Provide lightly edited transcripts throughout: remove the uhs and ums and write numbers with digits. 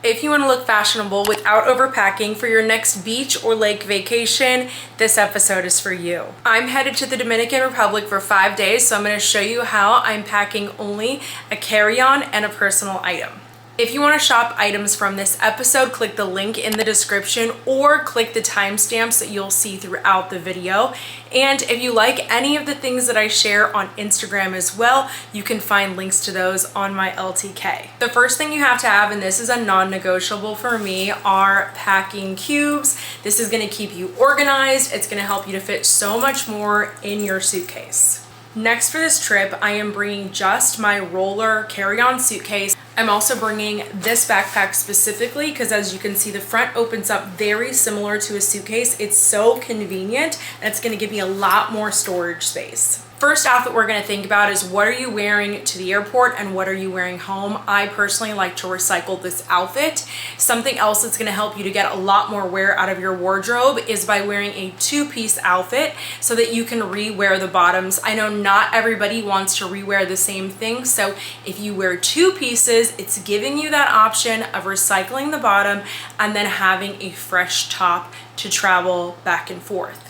If you want to look fashionable without overpacking for your next beach or lake vacation, this episode is for you. I'm headed to the Dominican Republic for 5 days, so I'm going to show you how I'm packing only a carry-on and a personal item. If you want to shop items from this episode, click the link in the description or click the timestamps that you'll see throughout the video. And if you like any of the things that I share on Instagram as well, you can find links to those on my LTK. The first thing you have to have, and this is a non-negotiable for me, are packing cubes. This is going to keep you organized. It's going to help you to fit so much more in your suitcase. Next for this trip, I am bringing just my roller carry-on suitcase. I'm also bringing this backpack specifically because, as you can see, the front opens up very similar to a suitcase. It's so convenient and it's going to give me a lot more storage space. First outfit we're going to think about is what are you wearing to the airport and what are you wearing home. I personally like to recycle this outfit. Something else that's going to help you to get a lot more wear out of your wardrobe is by wearing a two-piece outfit so that you can re-wear the bottoms. I know not everybody wants to re-wear the same thing, so if you wear two pieces, it's giving you that option of recycling the bottom and then having a fresh top to travel back and forth.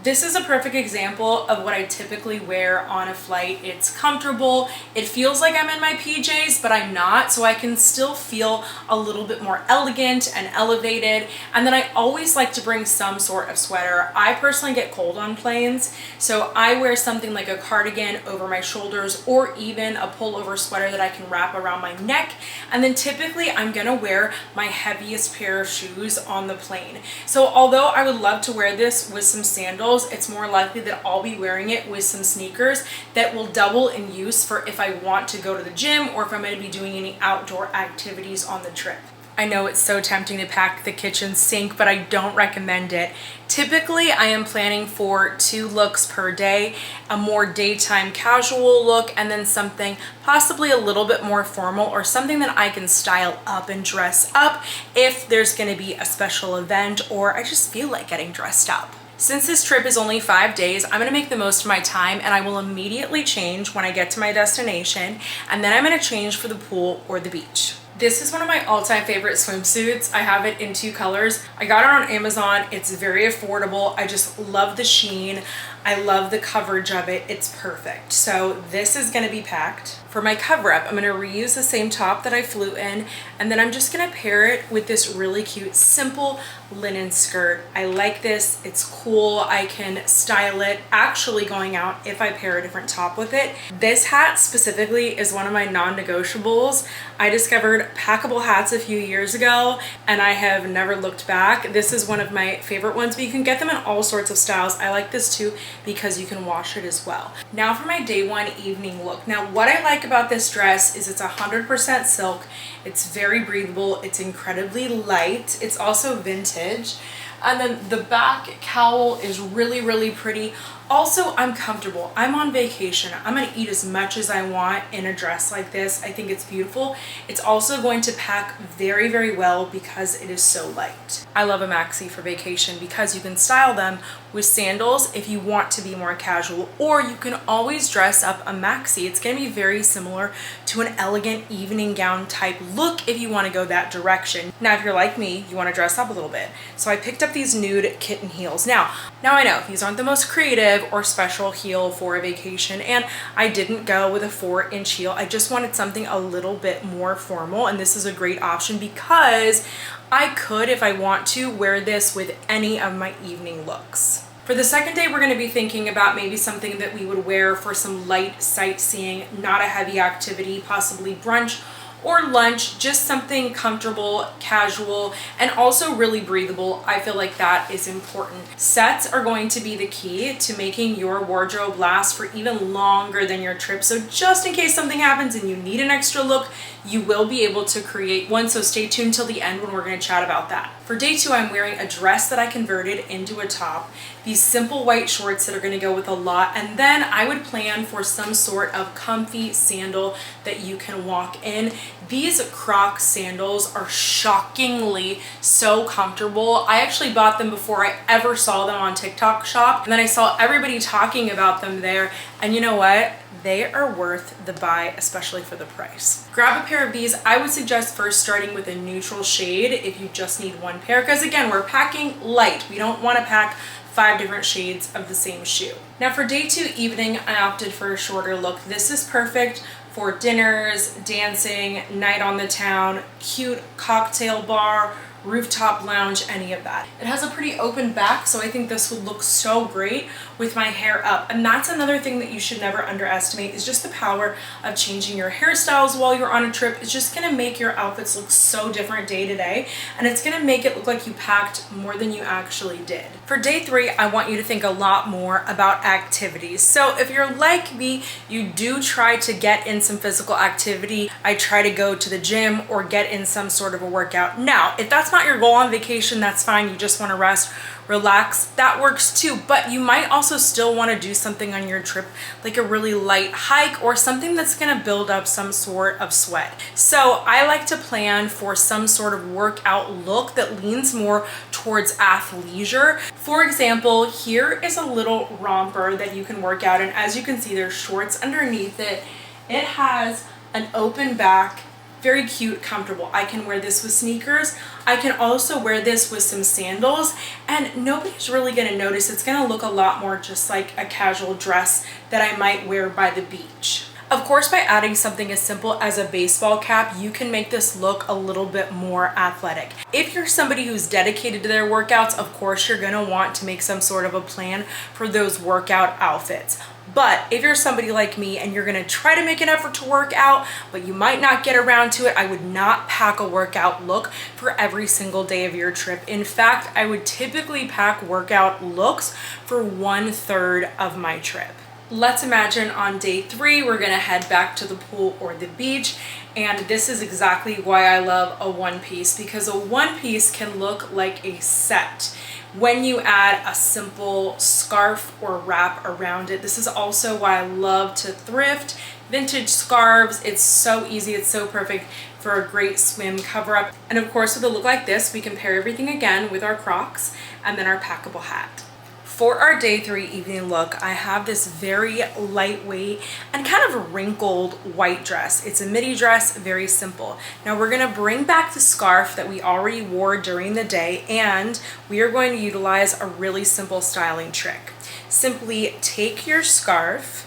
This is a perfect example of what I typically wear on a flight. It's comfortable. It feels like I'm in my PJs, but I'm not, so I can still feel a little bit more elegant and elevated. And then I always like to bring some sort of sweater. I personally get cold on planes, so I wear something like a cardigan over my shoulders or even a pullover sweater that I can wrap around my neck. And then typically I'm gonna wear my heaviest pair of shoes on the plane. So although I would love to wear this with some sandals, it's more likely that I'll be wearing it with some sneakers that will double in use for if I want to go to the gym or if I'm going to be doing any outdoor activities on the trip. I know it's so tempting to pack the kitchen sink, but I don't recommend it. Typically, I am planning for 2 looks per day, a more daytime casual look, and then something possibly a little bit more formal or something that I can style up and dress up if there's going to be a special event or I just feel like getting dressed up. Since this trip is only 5 days, I'm gonna make the most of my time and I will immediately change when I get to my destination, and then I'm gonna change for the pool or the beach. This is one of my all-time favorite swimsuits. I have it in 2 colors. I got it on Amazon. It's very affordable. I just love the sheen. I love the coverage of it. It's perfect. So this is gonna be packed. For my cover up, I'm gonna reuse the same top that I flew in, and then I'm just gonna pair it with this really cute, simple linen skirt. I like this, it's cool. I can style it actually going out if I pair a different top with it. This hat specifically is one of my non-negotiables. I discovered packable hats a few years ago and I have never looked back. This is one of my favorite ones, but you can get them in all sorts of styles. I like this too because you can wash it as well. Now for my day 1 evening look. Now what I like about this dress is it's 100% silk. It's very breathable. It's incredibly light. It's also vintage. And then the back cowl is really, really pretty. Also, I'm comfortable. I'm on vacation. I'm gonna eat as much as I want in a dress like this. I think it's beautiful. It's also going to pack very, very well because it is so light. I love a maxi for vacation because you can style them with sandals if you want to be more casual, or you can always dress up a maxi. It's gonna be very similar to an elegant evening gown type look if you wanna go that direction. Now, if you're like me, you wanna dress up a little bit. So I picked up these nude kitten heels. Now I know these aren't the most creative or special heel for a vacation, and I didn't go with a 4-inch heel. I just wanted something a little bit more formal, and this is a great option because I could, if I want to, wear this with any of my evening looks. For the second day, we're going to be thinking about maybe something that we would wear for some light sightseeing, not a heavy activity, possibly brunch or lunch, just something comfortable, casual, and also really breathable. I feel like that is important. Sets are going to be the key to making your wardrobe last for even longer than your trip. So just in case something happens and you need an extra look, you will be able to create one. So stay tuned till the end when we're going to chat about that. For day 2, I'm wearing a dress that I converted into a top, these simple white shorts that are going to go with a lot, and then I would plan for some sort of comfy sandal that you can walk in. These Croc sandals are shockingly so comfortable. I actually bought them before I ever saw them on TikTok Shop, and then I saw everybody talking about them there, and you know what? they are worth the buy, especially for the price. Grab a pair of these. I would suggest first starting with a neutral shade if you just need one pair, because again, we're packing light. We don't want to pack 5 different shades of the same shoe. Now for day 2 evening, I opted for a shorter look. This is perfect for dinners, dancing, night on the town, cute cocktail bar, rooftop lounge, any of that. It has a pretty open back, so I think this would look so great with my hair up. And that's another thing that you should never underestimate, is just the power of changing your hairstyles while you're on a trip. It's just gonna make your outfits look so different day to day, and it's gonna make it look like you packed more than you actually did. For day 3, I want you to think a lot more about activities. So if you're like me, you do try to get in some physical activity. I try to go to the gym or get in some sort of a workout. Now, if that's not your goal on vacation, that's fine. You just want to rest, relax, that works too. But you might also still want to do something on your trip, like a really light hike or something that's going to build up some sort of sweat. So I like to plan for some sort of workout look that leans more towards athleisure. For example, here is a little romper that you can work out, and as you can see, there's shorts underneath it. It has an open back, very cute, comfortable. I can wear this with sneakers. I can also wear this with some sandals, and nobody's really gonna notice. It's gonna look a lot more just like a casual dress that I might wear by the beach. Of course, by adding something as simple as a baseball cap, you can make this look a little bit more athletic. If you're somebody who's dedicated to their workouts, of course, you're gonna want to make some sort of a plan for those workout outfits. But if you're somebody like me and you're gonna try to make an effort to work out, but you might not get around to it, I would not pack a workout look for every single day of your trip. In fact, I would typically pack workout looks for 1/3 of my trip. Let's imagine on day 3, we're gonna head back to the pool or the beach. And this is exactly why I love a one piece, because a one piece can look like a set when you add a simple scarf or wrap around it. This is also why I love to thrift vintage scarves. It's so easy, it's so perfect for a great swim cover up. And of course, with a look like this, we can pair everything again with our Crocs and then our packable hat. For our day 3 evening look, I have this very lightweight and kind of wrinkled white dress. It's a midi dress, very simple. Now we're gonna bring back the scarf that we already wore during the day, and we are going to utilize a really simple styling trick. Simply take your scarf,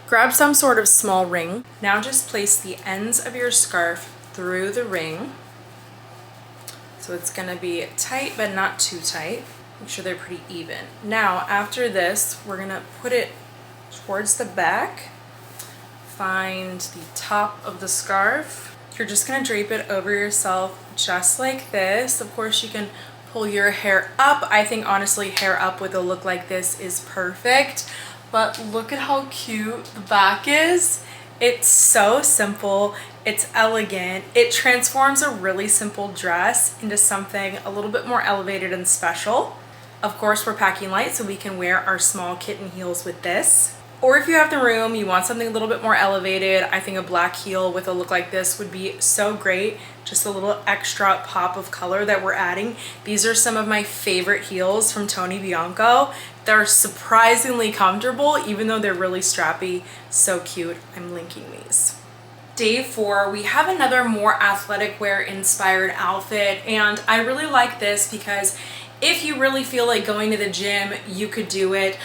grab some sort of small ring. Now just place the ends of your scarf through the ring. So it's gonna be tight, but not too tight. Make sure they're pretty even. Now, after this, we're gonna put it towards the back. Find the top of the scarf. You're just gonna drape it over yourself just like this. Of course, you can pull your hair up. I think honestly, hair up with a look like this is perfect. But look at how cute the back is. It's so simple, it's elegant. It transforms a really simple dress into something a little bit more elevated and special. Of course, we're packing light, so we can wear our small kitten heels with this. Or if you have the room, you want something a little bit more elevated, I think a black heel with a look like this would be so great. Just a little extra pop of color that we're adding. These are some of my favorite heels from Tony Bianco. They're surprisingly comfortable, even though they're really strappy. So cute. I'm linking these. Day 4, we have another more athletic wear inspired outfit, and I really like this because if you really feel like going to the gym, you could do it.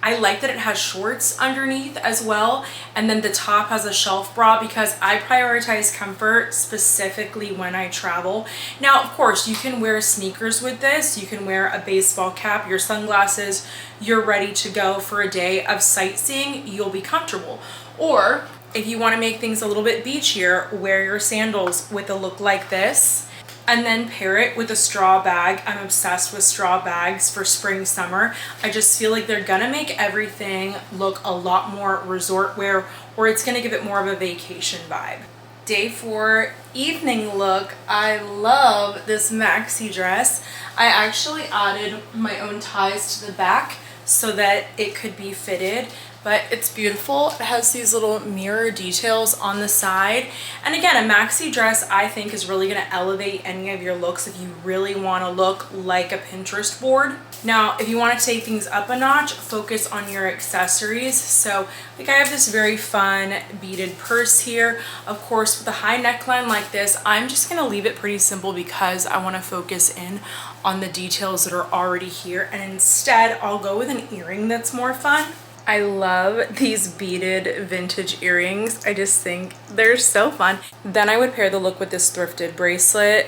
I like that it has shorts underneath as well, and then the top has a shelf bra because I prioritize comfort specifically when I travel. Now, of course, you can wear sneakers with this, you can wear a baseball cap, your sunglasses, you're ready to go for a day of sightseeing, you'll be comfortable. Or if you want to make things a little bit beachier, wear your sandals with a look like this, and then pair it with a straw bag. I'm obsessed with straw bags for spring, summer. I just feel like they're gonna make everything look a lot more resort wear, or it's gonna give it more of a vacation vibe. Day 4 evening look, I love this maxi dress. I actually added my own ties to the back so that it could be fitted, but it's beautiful. It has these little mirror details on the side. And again, a maxi dress I think is really gonna elevate any of your looks if you really wanna look like a Pinterest board. Now, if you wanna take things up a notch, focus on your accessories. So like I have this very fun beaded purse here. Of course, with a high neckline like this, I'm just gonna leave it pretty simple because I wanna focus in on the details that are already here. And instead, I'll go with an earring that's more fun. I love these beaded vintage earrings. I just think they're so fun. Then I would pair the look with this thrifted bracelet.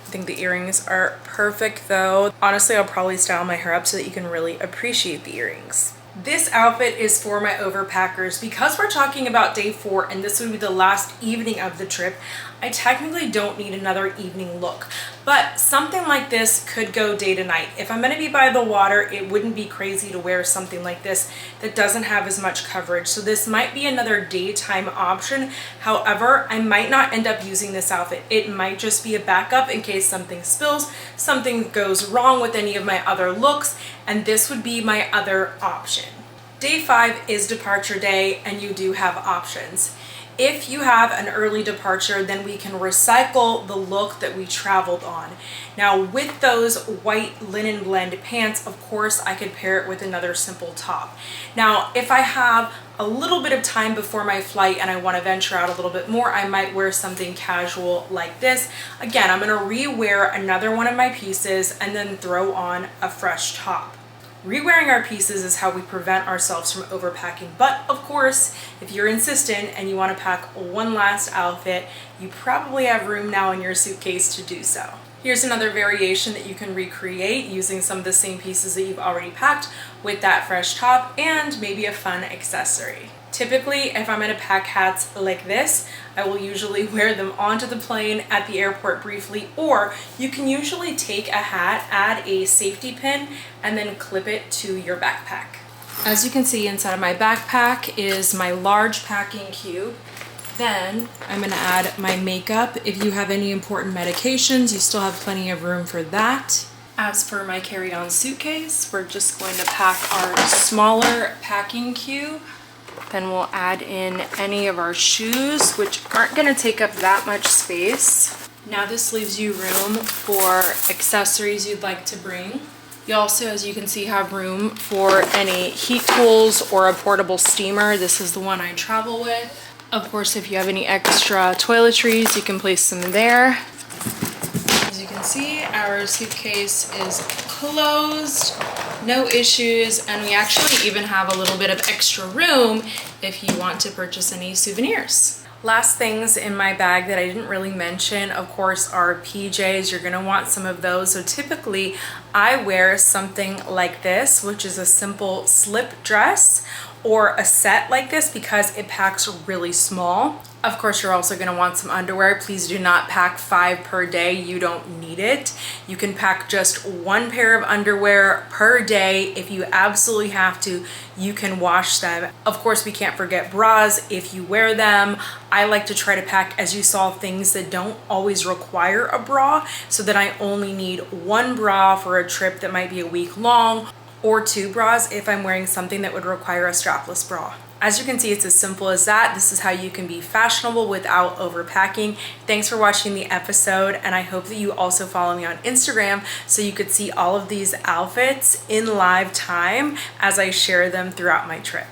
I think the earrings are perfect though. Honestly, I'll probably style my hair up so that you can really appreciate the earrings. This outfit is for my overpackers. Because we're talking about day 4 and this would be the last evening of the trip, I technically don't need another evening look, but something like this could go day to night. If I'm gonna be by the water, it wouldn't be crazy to wear something like this that doesn't have as much coverage. So this might be another daytime option. However, I might not end up using this outfit. It might just be a backup in case something spills, something goes wrong with any of my other looks, and this would be my other option. Day 5 is departure day and you do have options. If you have an early departure, then we can recycle the look that we traveled on. Now with those white linen blend pants, of course, I could pair it with another simple top. Now, if I have a little bit of time before my flight and I want to venture out a little bit more, I might wear something casual like this. Again, I'm going to re-wear another one of my pieces and then throw on a fresh top. Rewearing our pieces is how we prevent ourselves from overpacking. But of course, if you're insistent and you want to pack one last outfit, you probably have room now in your suitcase to do so. Here's another variation that you can recreate using some of the same pieces that you've already packed with that fresh top and maybe a fun accessory. Typically, if I'm going to pack hats like this, I will usually wear them onto the plane at the airport briefly, or you can usually take a hat, add a safety pin, and then clip it to your backpack. As you can see, inside of my backpack is my large packing cube. Then I'm going to add my makeup. If you have any important medications, you still have plenty of room for that. As for my carry-on suitcase, we're just going to pack our smaller packing cube. Then we'll add in any of our shoes, which aren't going to take up that much space. Now this leaves you room for accessories you'd like to bring. You also, as you can see, have room for any heat tools or a portable steamer. This is the one I travel with. Of course, if you have any extra toiletries, you can place them there. As you can see, our suitcase is closed. No issues, and we actually even have a little bit of extra room if you want to purchase any souvenirs. Last things in my bag that I didn't really mention, of course, are PJs. You're gonna want some of those. So typically I wear something like this, which is a simple slip dress or a set like this because it packs really small. Of course, you're also gonna want some underwear. Please do not pack 5 per day. You don't need it. You can pack just 1 pair of underwear per day. If you absolutely have to, you can wash them. Of course, we can't forget bras if you wear them. I like to try to pack, as you saw, things that don't always require a bra so that I only need 1 bra for a trip that might be a week long, or 2 bras if I'm wearing something that would require a strapless bra. As you can see, it's as simple as that. This is how you can be fashionable without overpacking. Thanks for watching the episode, and I hope that you also follow me on Instagram so you could see all of these outfits in live time as I share them throughout my trip.